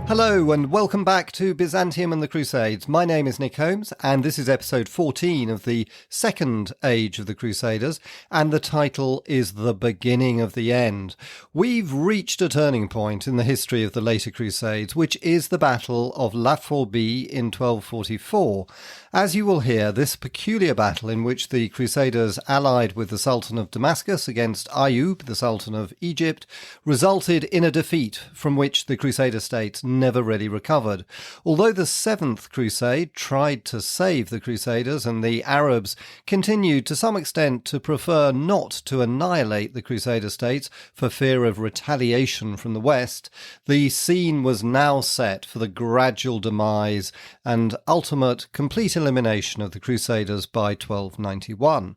Hello and welcome back to Byzantium and the Crusades. My name is Nick Holmes and this is episode 14 of the second age of the Crusaders, and the title is The Beginning of the End. We've reached a turning point in the history of the later Crusades, which is the Battle of La Forbie in 1244. As you will hear, this peculiar battle in which the Crusaders allied with the Sultan of Damascus against Ayub, the Sultan of Egypt, resulted in a defeat from which the Crusader states never really recovered. Although the Seventh Crusade tried to save the Crusaders and the Arabs continued to some extent to prefer not to annihilate the Crusader states for fear of retaliation from the West, the scene was now set for the gradual demise and ultimate complete elimination of the Crusaders by 1291.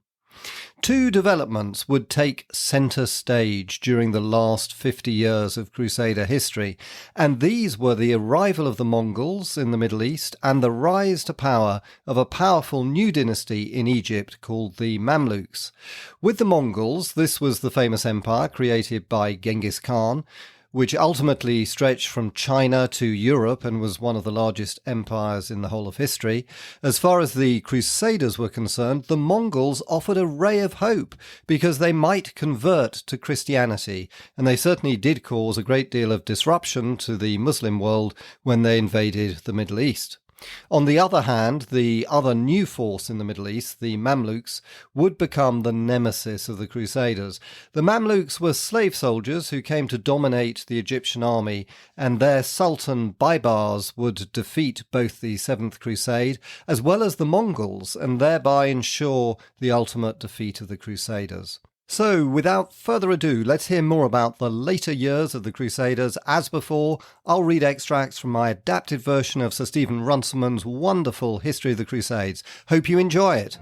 Two developments would take centre stage during the last 50 years of Crusader history, and these were the arrival of the Mongols in the Middle East and the rise to power of a powerful new dynasty in Egypt called the Mamluks. With the Mongols, this was the famous empire created by Genghis Khan, which ultimately stretched from China to Europe and was one of the largest empires in the whole of history. As far as the Crusaders were concerned, the Mongols offered a ray of hope because they might convert to Christianity, and they certainly did cause a great deal of disruption to the Muslim world when they invaded the Middle East. On the other hand, the other new force in the Middle East, the Mamluks, would become the nemesis of the Crusaders. The Mamluks were slave soldiers who came to dominate the Egyptian army, and their Sultan Baibars would defeat both the Seventh Crusade as well as the Mongols, and thereby ensure the ultimate defeat of the Crusaders. So, without further ado, let's hear more about the later years of the Crusaders. As before, I'll read extracts from my adapted version of Sir Stephen Runciman's wonderful History of the Crusades. Hope you enjoy it.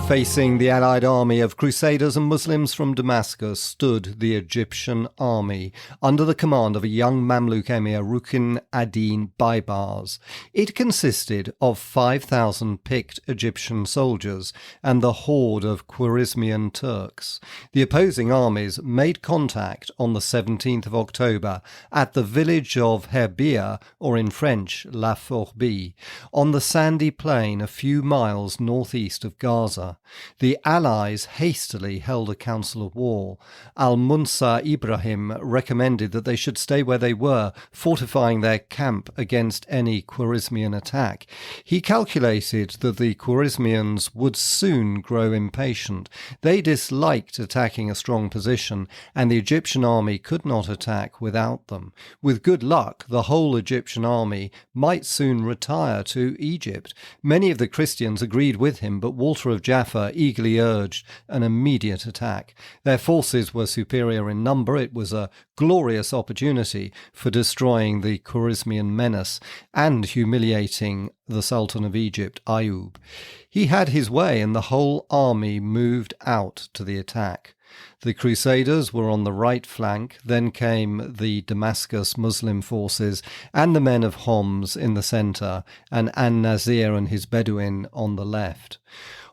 Facing the allied army of Crusaders and Muslims from Damascus stood the Egyptian army, under the command of a young Mamluk emir, Rukn ad-Din Baibars. It consisted of 5,000 picked Egyptian soldiers and the horde of Khwarezmian Turks. The opposing armies made contact on the 17th of October at the village of Herbia, or in French, La Forbie, on the sandy plain a few miles northeast of Gaza. The Allies hastily held a council of war. Al-Munsar Ibrahim recommended that they should stay where they were, fortifying their camp against any Khwarezmian attack. He calculated that the Khwarezmians would soon grow impatient. They disliked attacking a strong position, and the Egyptian army could not attack without them. With good luck, the whole Egyptian army might soon retire to Egypt. Many of the Christians agreed with him, but Walter of Jaffa eagerly urged an immediate attack. Their forces were superior in number. It was a glorious opportunity for destroying the Khwarezmian menace and humiliating the Sultan of Egypt, Ayub. He had his way, and the whole army moved out to the attack. The Crusaders were on the right flank, then came the Damascus Muslim forces and the men of Homs in the centre, and An-Nazir and his Bedouin on the left.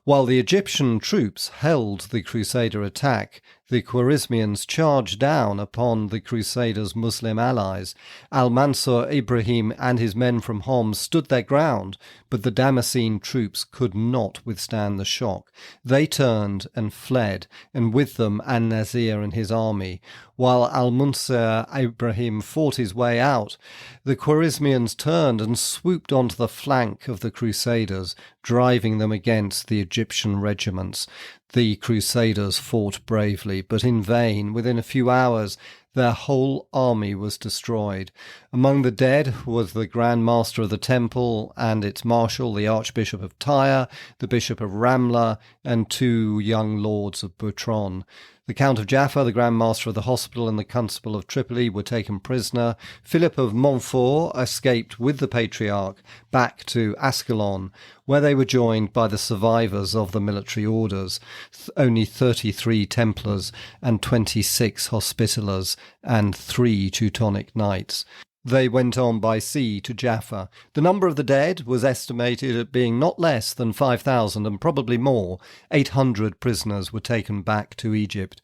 While the Egyptian troops held the Crusader attack, the Khwarezmians charged down upon the Crusaders' Muslim allies. Al-Mansur Ibrahim and his men from Homs stood their ground, but the Damascene troops could not withstand the shock. They turned and fled, and with them An-Nazir and his army. While Al-Mansur Ibrahim fought his way out, the Khwarezmians turned and swooped onto the flank of the Crusaders, driving them against the Egyptian regiments. The Crusaders fought bravely, but in vain. Within a few hours, their whole army was destroyed. Among the dead was the Grand Master of the Temple and its Marshal, the Archbishop of Tyre, the Bishop of Ramla, and 2 young lords of Butron. The Count of Jaffa, the Grand Master of the Hospital, and the Constable of Tripoli were taken prisoner. Philip of Montfort escaped with the Patriarch back to Ascalon, where they were joined by the survivors of the military orders, only 33 Templars and 26 Hospitallers, and 3 Teutonic Knights. They went on by sea to Jaffa. The number of the dead was estimated at being not less than 5,000 and probably more. 800 prisoners were taken back to Egypt.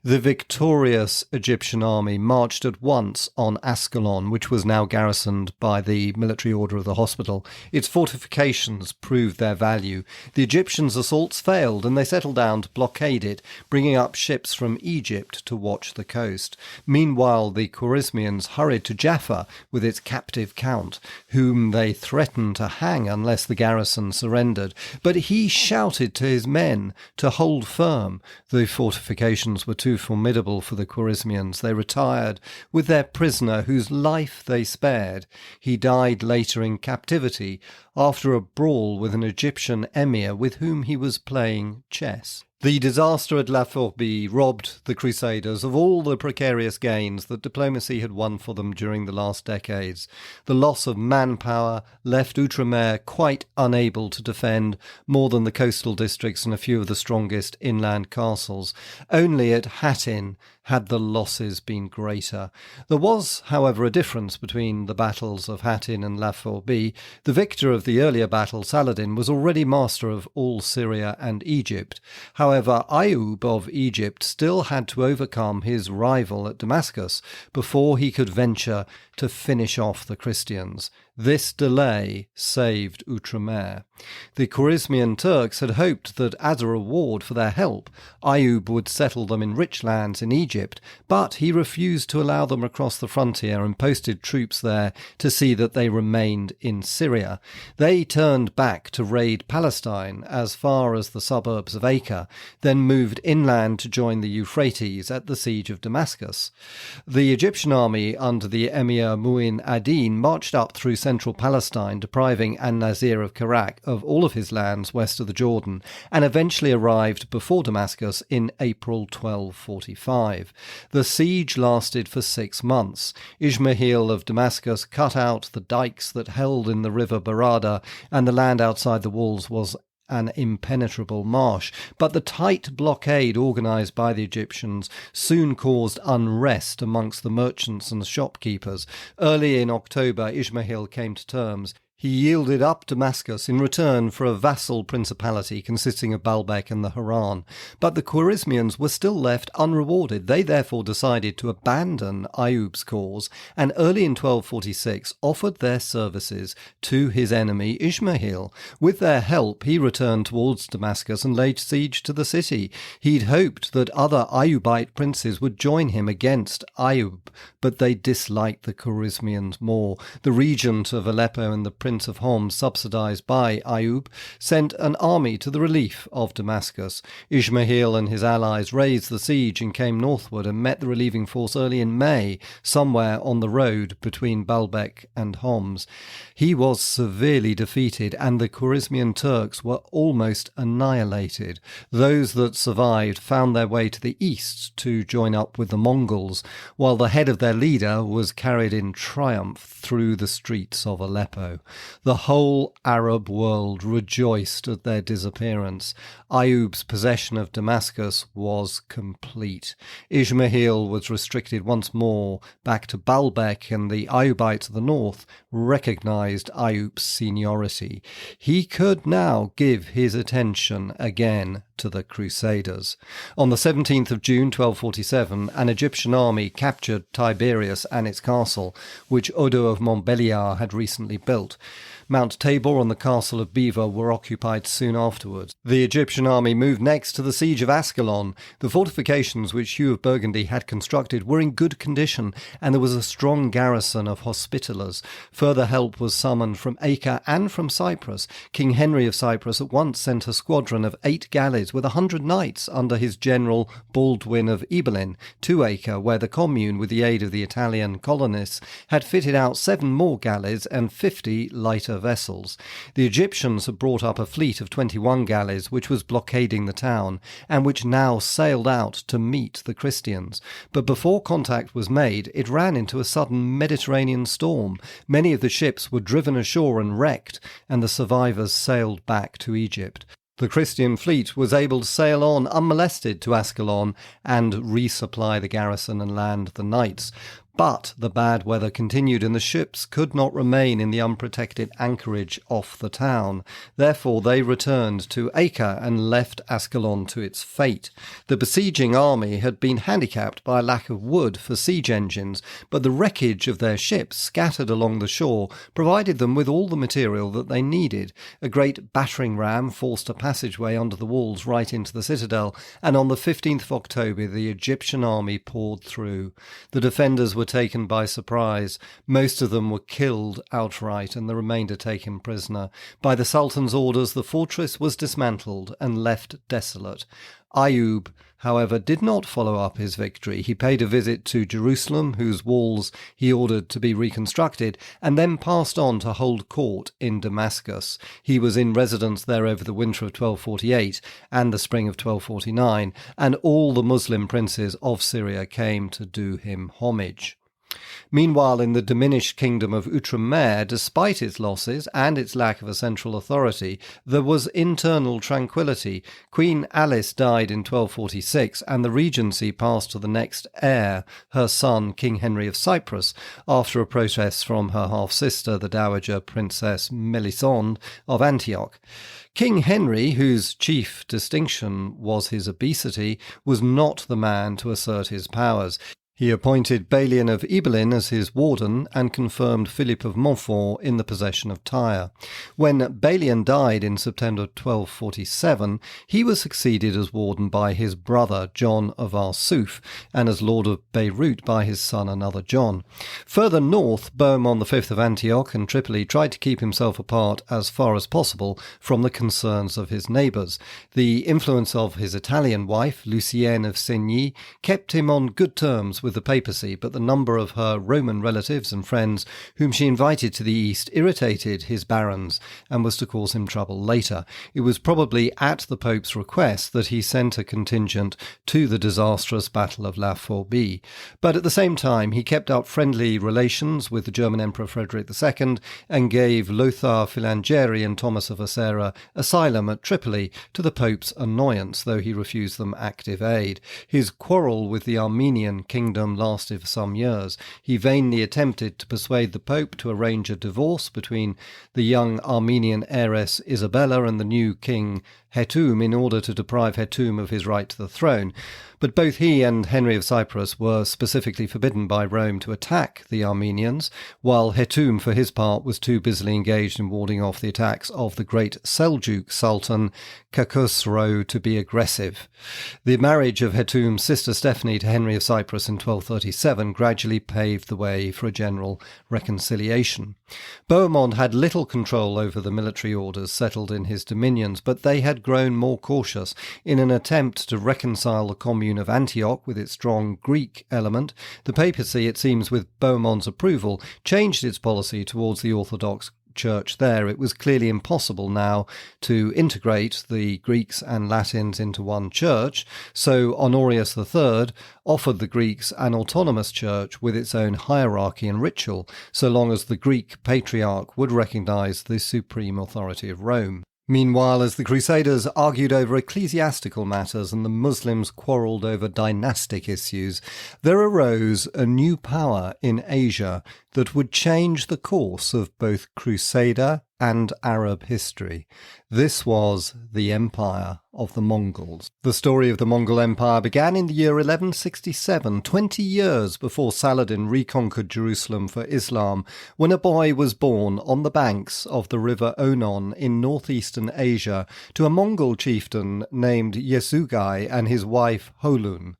The victorious Egyptian army marched at once on Ascalon, which was now garrisoned by the military order of the hospital. Its fortifications proved their value. The Egyptians' assaults failed, and they settled down to blockade it, bringing up ships from Egypt to watch the coast. Meanwhile, the Khwarezmians hurried to Jaffa with its captive count, whom they threatened to hang unless the garrison surrendered. But he shouted to his men to hold firm. The fortifications were too formidable for the Khwarezmians. They retired with their prisoner, whose life they spared. He died later in captivity after a brawl with an Egyptian emir with whom he was playing chess. The disaster at La Fourby robbed the Crusaders of all the precarious gains that diplomacy had won for them during the last decades. The loss of manpower left Outremer quite unable to defend more than the coastal districts and a few of the strongest inland castles. Only at Hattin had the losses been greater. There was, however, a difference between the battles of Hattin and La Fourby. The victor of the earlier battle, Saladin, was already master of all Syria and Egypt. However, Ayub of Egypt still had to overcome his rival at Damascus before he could venture to finish off the Christians. This delay saved Outremer. The Khwarezmian Turks had hoped that as a reward for their help, Ayub would settle them in rich lands in Egypt, but he refused to allow them across the frontier and posted troops there to see that they remained in Syria. They turned back to raid Palestine as far as the suburbs of Acre, then moved inland to join the Euphrates at the siege of Damascus. The Egyptian army under the Emir Mu'in ad-Din marched up through central Palestine, depriving an-Nazir of Karak of all of his lands west of the Jordan, and eventually arrived before Damascus in April 1245. The siege lasted for 6 months. Ismail of Damascus cut out the dikes that held in the river Barada, and the land outside the walls was an impenetrable marsh, but the tight blockade organised by the Egyptians soon caused unrest amongst the merchants and the shopkeepers. Early in October, Ismail came to terms. He yielded up Damascus in return for a vassal principality consisting of Baalbek and the Haran. But the Khwarezmians were still left unrewarded. They therefore decided to abandon Ayub's cause, and early in 1246 offered their services to his enemy Ismail. With their help, he returned towards Damascus and laid siege to the city. He'd hoped that other Ayubite princes would join him against Ayub, but they disliked the Khwarezmians more. The regent of Aleppo and the Prince of Homs, subsidized by Ayub, sent an army to the relief of Damascus. Ismail and his allies raised the siege and came northward and met the relieving force early in May, somewhere on the road between Baalbek and Homs. He was severely defeated, and the Khwarezmian Turks were almost annihilated. Those that survived found their way to the east to join up with the Mongols, while the head of their leader was carried in triumph through the streets of Aleppo. The whole Arab world rejoiced at their disappearance. Ayub's possession of Damascus was complete. Ismail was restricted once more back to Baalbek, and the Ayubites of the north recognized Ayub's seniority. He could now give his attention again to the Crusaders. On the 17th of June 1247, an Egyptian army captured Tiberias and its castle, which Odo of Montbéliard had recently built. Mount Tabor and the castle of Beaver were occupied soon afterwards. The Egyptian army moved next to the siege of Ascalon. The fortifications which Hugh of Burgundy had constructed were in good condition, and there was a strong garrison of Hospitallers. Further help was summoned from Acre and from Cyprus. King Henry of Cyprus at once sent a squadron of 8 galleys with 100 knights under his general Baldwin of Ibelin to Acre, where the commune, with the aid of the Italian colonists, had fitted out 7 more galleys and 50 lighter vessels. The Egyptians had brought up a fleet of 21 galleys which was blockading the town, and which now sailed out to meet the Christians. But before contact was made, it ran into a sudden Mediterranean storm. Many of the ships were driven ashore and wrecked, and the survivors sailed back to Egypt. The Christian fleet was able to sail on unmolested to Ascalon and resupply the garrison and land the knights. But the bad weather continued and the ships could not remain in the unprotected anchorage off the town. Therefore they returned to Acre and left Ascalon to its fate. The besieging army had been handicapped by a lack of wood for siege engines, but the wreckage of their ships scattered along the shore provided them with all the material that they needed. A great battering ram forced a passageway under the walls right into the citadel, and on the 15th of October the Egyptian army poured through. The defenders were taken by surprise. Most of them were killed outright and the remainder taken prisoner. By the Sultan's orders, the fortress was dismantled and left desolate. Ayub, however, did not follow up his victory. He paid a visit to Jerusalem, whose walls he ordered to be reconstructed, and then passed on to hold court in Damascus. He was in residence there over the winter of 1248 and the spring of 1249, and all the Muslim princes of Syria came to do him homage. Meanwhile, in the diminished kingdom of Outremer, despite its losses and its lack of a central authority, there was internal tranquillity. Queen Alice died in 1246, and the regency passed to the next heir, her son, King Henry of Cyprus, after a protest from her half-sister, the Dowager Princess Melisende of Antioch. King Henry, whose chief distinction was his obesity, was not the man to assert his powers. He appointed Balian of Ibelin as his warden and confirmed Philip of Montfort in the possession of Tyre. When Balian died in September 1247, he was succeeded as warden by his brother John of Arsuf and as lord of Beirut by his son another John. Further north, Bohemond V of Antioch and Tripoli tried to keep himself apart as far as possible from the concerns of his neighbours. The influence of his Italian wife, Lucienne of Segni, kept him on good terms with the papacy, but the number of her Roman relatives and friends whom she invited to the east irritated his barons and was to cause him trouble later. It was probably at the Pope's request that he sent a contingent to the disastrous Battle of La Forbie. But at the same time, he kept up friendly relations with the German Emperor Frederick II and gave Lothar Filangeri and Thomas of Acera asylum at Tripoli, to the Pope's annoyance, though he refused them active aid. His quarrel with the Armenian kingdom lasted for some years. He vainly attempted to persuade the Pope to arrange a divorce between the young Armenian heiress Isabella and the new king Hetum in order to deprive Hetum of his right to the throne. But both he and Henry of Cyprus were specifically forbidden by Rome to attack the Armenians, while Hetum, for his part, was too busily engaged in warding off the attacks of the great Seljuk Sultan Khosrow to be aggressive. The marriage of Hetum's sister Stephanie to Henry of Cyprus in 1237 gradually paved the way for a general reconciliation. Bohemond had little control over the military orders settled in his dominions, but they had grown more cautious. In an attempt to reconcile the commune of Antioch with its strong Greek element, the papacy, it seems with Bohemond's approval, changed its policy towards the Orthodox Church there. It was clearly impossible now to integrate the Greeks and Latins into one church, so Honorius III offered the Greeks an autonomous church with its own hierarchy and ritual, so long as the Greek patriarch would recognize the supreme authority of Rome. Meanwhile, as the Crusaders argued over ecclesiastical matters and the Muslims quarrelled over dynastic issues, there arose a new power in Asia that would change the course of both Crusader and Arab history. This was the Empire of the Mongols. The story of the Mongol Empire began in the year 1167, 20 years before Saladin reconquered Jerusalem for Islam, when a boy was born on the banks of the river Onon in northeastern Asia to a Mongol chieftain named Yesugai and his wife Holun.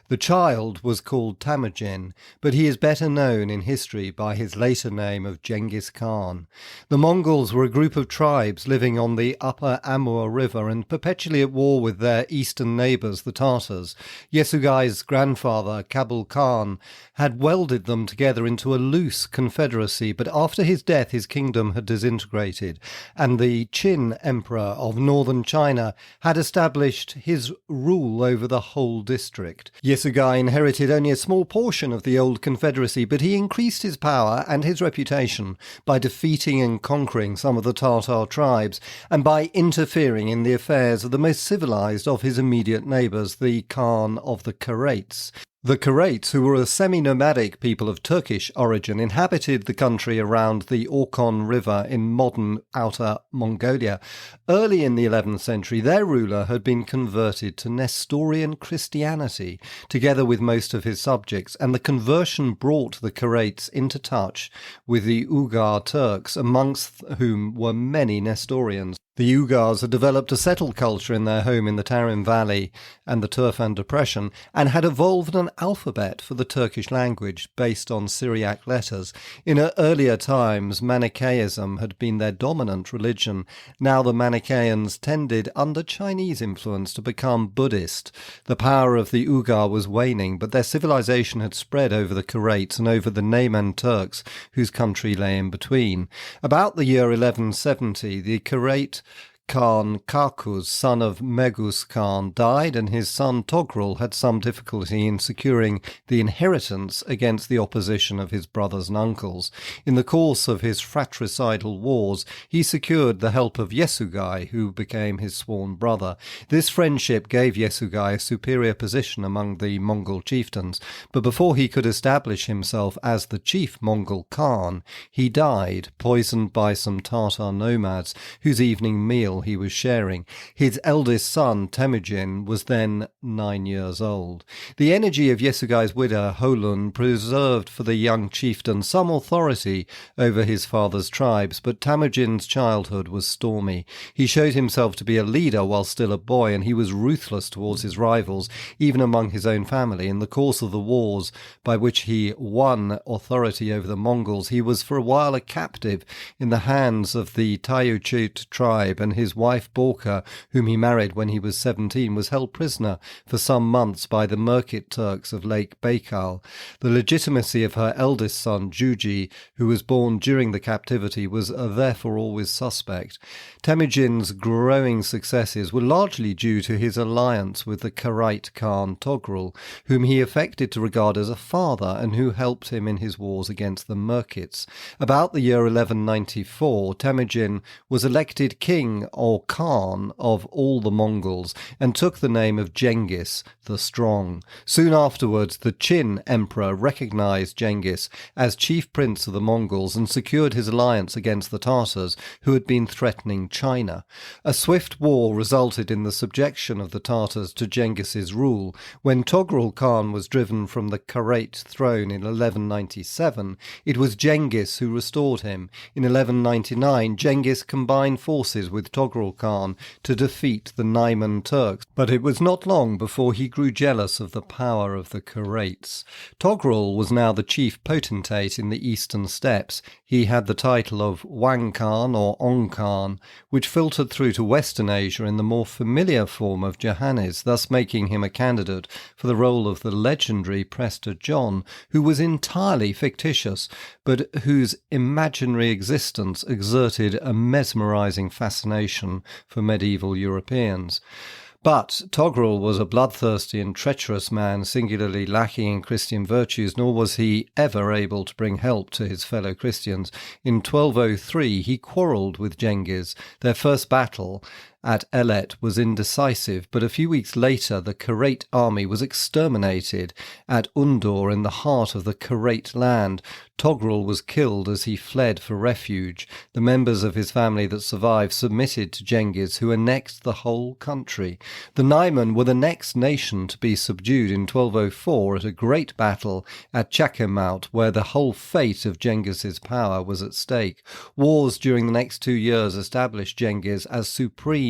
The child was called Temujin, but he is better known in history by his later name of Genghis Khan. The Mongols were a group of tribes living on the upper Amur River and perpetually at war with their eastern neighbours, the Tartars. Yesugai's grandfather, Kabul Khan, had welded them together into a loose confederacy, but after his death his kingdom had disintegrated, and the Qin Emperor of northern China had established his rule over the whole district. Yesugai inherited only a small portion of the old confederacy, but he increased his power and his reputation by defeating and conquering some of the Tartar tribes, and by interfering in the affairs of the most civilized of his immediate neighbours, the Khan of the Karats. The Crusades, who were a semi-nomadic people of Turkish origin, inhabited the country around the Orkhon River in modern Outer Mongolia. Early in the 11th century, their ruler had been converted to Nestorian Christianity, together with most of his subjects, and the conversion brought the Crusades into touch with the Ugar Turks, amongst whom were many Nestorians. The Ugars had developed a settled culture in their home in the Tarim Valley and the Turfan Depression, and had evolved an alphabet for the Turkish language based on Syriac letters. In earlier times, Manichaeism had been their dominant religion. Now the Manichaeans tended, under Chinese influence, to become Buddhist. The power of the Ugar was waning, but their civilization had spread over the Crusades and over the Nayman Turks, whose country lay in between. About the year 1170, the Crusade Khan Karkuz, son of Megus Khan, died, and his son Togrul had some difficulty in securing the inheritance against the opposition of his brothers and uncles. In the course of his fratricidal wars, he secured the help of Yesugai, who became his sworn brother. This friendship gave Yesugai a superior position among the Mongol chieftains, but before he could establish himself as the chief Mongol Khan, he died, poisoned by some Tartar nomads, whose evening meal he was sharing. His eldest son, Temujin, was then 9 years old. The energy of Yesugai's widow, Holun, preserved for the young chieftain some authority over his father's tribes, but Temujin's childhood was stormy. He showed himself to be a leader while still a boy, and he was ruthless towards his rivals, even among his own family. In the course of the wars by which he won authority over the Mongols, he was for a while a captive in the hands of the Tayuchut tribe, and his wife Borka, whom he married when he was 17, was held prisoner for some months by the Merkit Turks of Lake Baikal. The legitimacy of her eldest son, Juji, who was born during the captivity, was therefore always suspect. Temujin's growing successes were largely due to his alliance with the Karait Khan Togrul, whom he affected to regard as a father and who helped him in his wars against the Merkits. About the year 1194, Temujin was elected king or Khan of all the Mongols, and took the name of Genghis the Strong. Soon afterwards, the Qin emperor recognized Genghis as chief prince of the Mongols and secured his alliance against the Tartars, who had been threatening China. A swift war resulted in the subjection of the Tartars to Genghis's rule. When Togrul Khan was driven from the Karait throne in 1197, it was Genghis who restored him. In 1199, Genghis combined forces with Togrul Khan to defeat the Nayman Turks, but it was not long before he grew jealous of the power of the Crusades. Togrul was now the chief potentate in the eastern steppes. He had the title of Wang Khan or Ong Khan, which filtered through to Western Asia in the more familiar form of Johannes, thus making him a candidate for the role of the legendary Prester John, who was entirely fictitious, but whose imaginary existence exerted a mesmerizing fascination for medieval Europeans. But Togrul was a bloodthirsty and treacherous man, singularly lacking in Christian virtues, nor was he ever able to bring help to his fellow Christians. In 1203 he quarrelled with Genghis. Their first battle at Elet was indecisive, but a few weeks later the Karait army was exterminated at Undur in the heart of the Karait land. Togrul was killed as he fled for refuge. The members of his family that survived submitted to Genghis, who annexed the whole country. The Nayman were the next nation to be subdued in 1204 at a great battle at Chakemaut, where the whole fate of Genghis's power was at stake. Wars during the next 2 years established Genghis as supreme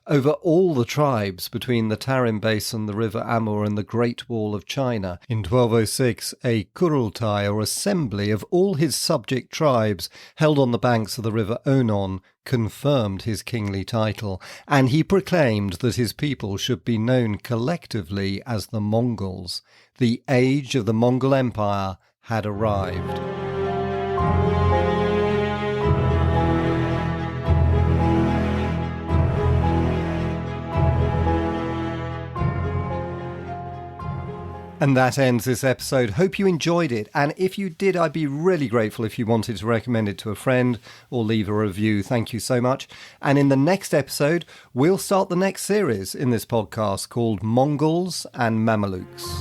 over all the tribes between the Tarim Basin, the River Amur, and the Great Wall of China. In 1206, a Kurultai, or assembly of all his subject tribes, held on the banks of the River Onon, confirmed his kingly title, and he proclaimed that his people should be known collectively as the Mongols. The age of the Mongol Empire had arrived. And that ends this episode. Hope you enjoyed it. And if you did, I'd be really grateful if you wanted to recommend it to a friend or leave a review. Thank you so much. And in the next episode, we'll start the next series in this podcast called Mongols and Mamluks.